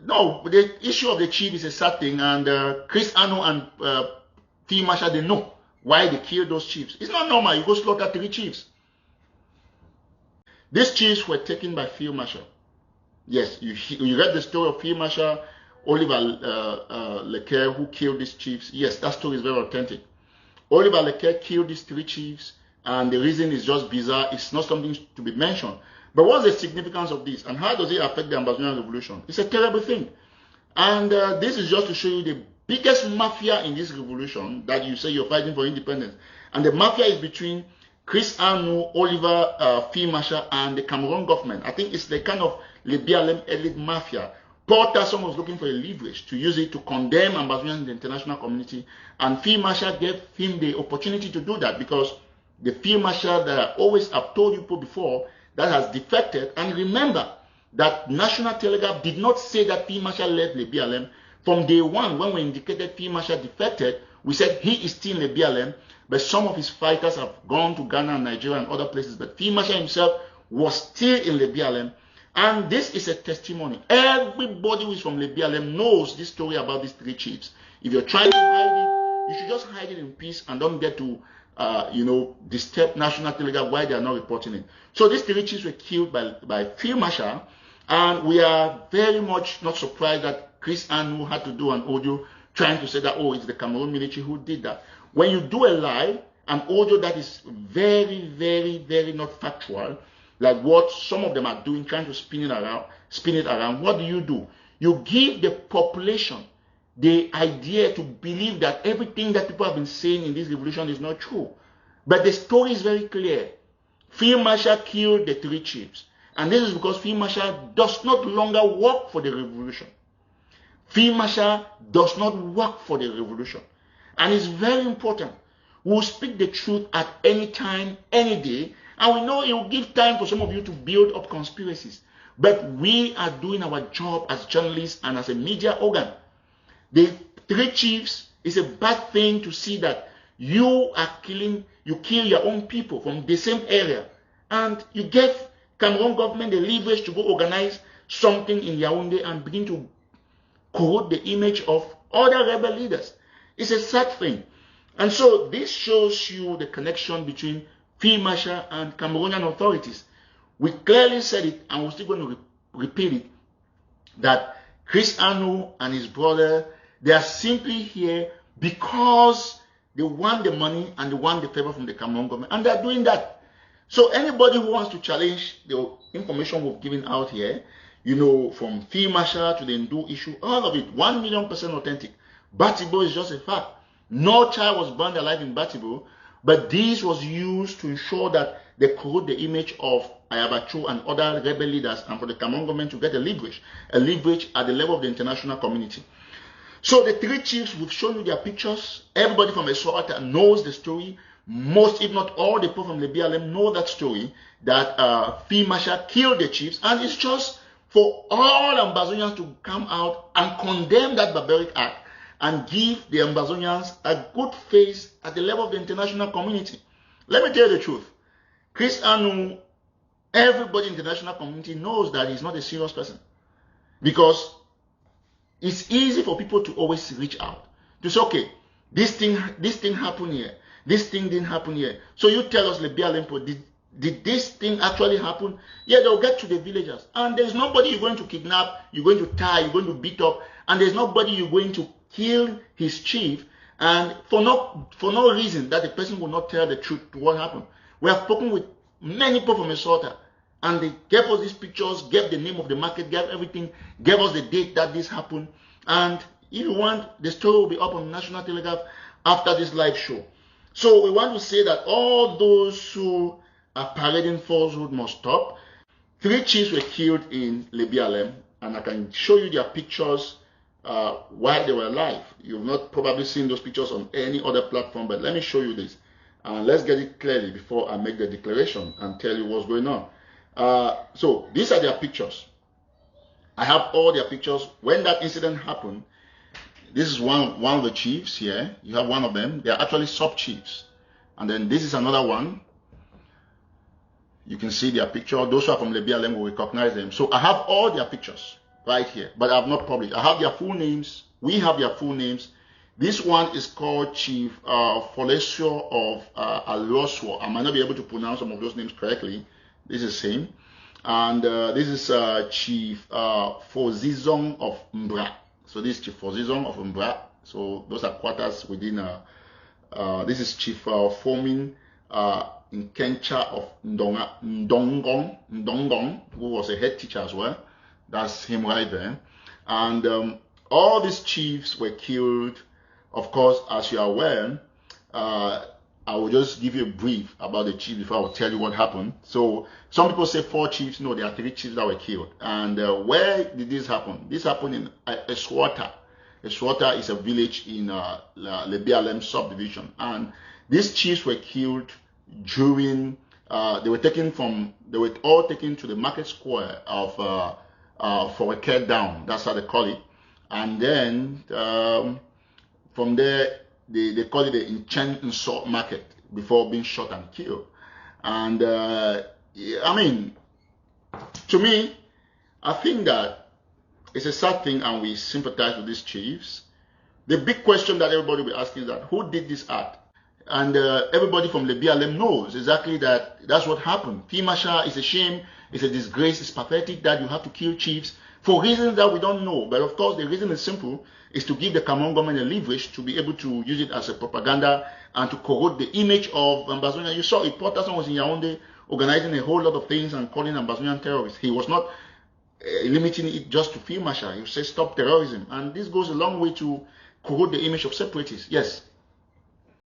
No, the issue of the chief is a sad thing, and Chris Anno and Field Marshal, they know why they killed those chiefs. It's not normal. You go slaughter 3 chiefs. These chiefs were taken by Field Marshal. Yes, you read the story of Field Marshal Oliver Lekeaka, who killed these chiefs. Yes, that story is very authentic. Oliver Lekeaka killed these 3 chiefs, and the reason is just bizarre. It's not something to be mentioned. But what's the significance of this, and how does it affect the Ambazonian revolution? It's a terrible thing. And this is just to show you the biggest mafia in this revolution that you say you're fighting for independence. And the mafia is between Chris Anno, Oliver Field Marshal, and the Cameroon government. I think it's the kind of Libya elite mafia. Paul Tasson was looking for a leverage to use it to condemn Ambazonians in the international community, and Field Marshal gave him the opportunity to do that, because the Field Marshal that I always have told you before that has defected. And remember that National Telegraph did not say that Field Marshal left the BLM. From day one, when we indicated Field Marshal defected, we said he is still in the BLM, but some of his fighters have gone to Ghana and Nigeria and other places. But Field Marshal himself was still in the BLM. And this is a testimony. Everybody who is from the BLM knows this story about these 3 chiefs. If you're trying to hide it, you should just hide it in peace and don't get to disturb National Telegraph while they are not reporting it. So these 3 chiefs were killed by Field Marshal, and we are very much not surprised that Chris Anno had to do an audio trying to say that, oh, it's the Cameroon military who did that. When you do a lie, an audio that is very, very, very not factual, like what some of them are doing, trying to spin it around, what do? You give the population the idea to believe that everything that people have been saying in this revolution is not true. But the story is very clear. Field Marshal killed the 3 chiefs. And this is because Field Marshal does not longer work for the revolution. Field Marshal does not work for the revolution. And it's very important. We'll speak the truth at any time, any day. And we know it will give time for some of you to build up conspiracies. But we are doing our job as journalists and as a media organ. The 3 chiefs is a bad thing to see that you kill your own people from the same area. And you gave Cameroon government the leverage to go organize something in Yaoundé and begin to corrode the image of other rebel leaders. It's a sad thing. And so this shows you the connection between Field Marshal and Cameroonian authorities. We clearly said it, and we're still going to repeat it, that Chris Anno and his brother, they are simply here because they want the money and they want the favor from the Cameroon government, and they are doing that. So anybody who wants to challenge the information we've given out here, from Field Marshal to the Ndu issue, all of it, 1,000,000% authentic. Batibo is just a fact. No child was burned alive in Batibo, but this was used to ensure that they corrode the image of Ayabacho and other rebel leaders, and for the Cameroon government to get a leverage at the level of the international community. So the 3 chiefs, we've shown you their pictures. Everybody from Essoh Atah knows the story. Most, if not all, the people from the BLM know that story, that Field Marshal killed the chiefs. And it's just for all Ambazonians to come out and condemn that barbaric act and give the Ambazonians a good face at the level of the international community. Let me tell you the truth. Chris Anno, everybody in the international community knows that he's not a serious person. Because it's easy for people to always reach out. To say, okay, this thing happened here. This thing didn't happen here. So you tell us, the BLM, did this thing actually happen? Yeah, they'll get to the villagers. And there's nobody you're going to kidnap, you're going to tie, you're going to beat up. And there's nobody you're going to kill his chief. And for no reason that the person will not tell the truth to what happened. We have spoken with many people from Essoh Atah, and they gave us these pictures, gave the name of the market, gave everything, gave us the date that this happened. And if you want, the story will be up on National Telegraph after this live show. So we want to say that all those who are parading falsehood must stop. 3 chiefs were killed in BLM, and I can show you their pictures while they were alive. You've not probably seen those pictures on any other platform, but let me show you this. And let's get it clearly before I make the declaration and tell you what's going on. So these are their pictures. I have all their pictures. When that incident happened, this is one of the chiefs here. You have one of them. They are actually sub-chiefs. And then this is another one. You can see their picture. Those who are from the BLM will recognize them. So I have all their pictures. right here, but I've not published. I have their full names. We have their full names. This one is called Chief Folesio of Aloswo. I might not be able to pronounce some of those names correctly. This is him. And this is Chief Fozizong of Mbra. So this is Chief Fozizong of Mbra. So those are quarters within. This is Chief Fomin Nkencha of Ndongong, who was a head teacher as well. That's him right there. And all these chiefs were killed. Of course, as you are aware, I will just give you a brief about the chiefs before I will tell you what happened. So some people say 4 chiefs. No, there are 3 chiefs that were killed. And where did this happen? This happened in Essoh Atah. Essoh Atah is a village in Lebialem subdivision. And these chiefs were killed during, they were all taken to the market square of Lekeaka down. That's how they call it. And then from there, they call it the Insult market before being shot and killed. And I mean, to me, I think that it's a sad thing, and we sympathize with these chiefs. The big question that everybody will be asking is that who did this act? And everybody from Lebialem knows exactly that that's what happened. Fimasha is a shame, it's a disgrace, it's pathetic that you have to kill chiefs for reasons that we don't know. But of course, the reason is simple, is to give the Cameroon government a leverage to be able to use it as a propaganda and to corrode the image of Ambazonian. You saw it, Potterson was in Yaoundé organizing a whole lot of things and calling Ambazonian terrorists. He was not limiting it just to Fimasha. He said stop terrorism. And this goes a long way to corrode the image of separatists. Yes,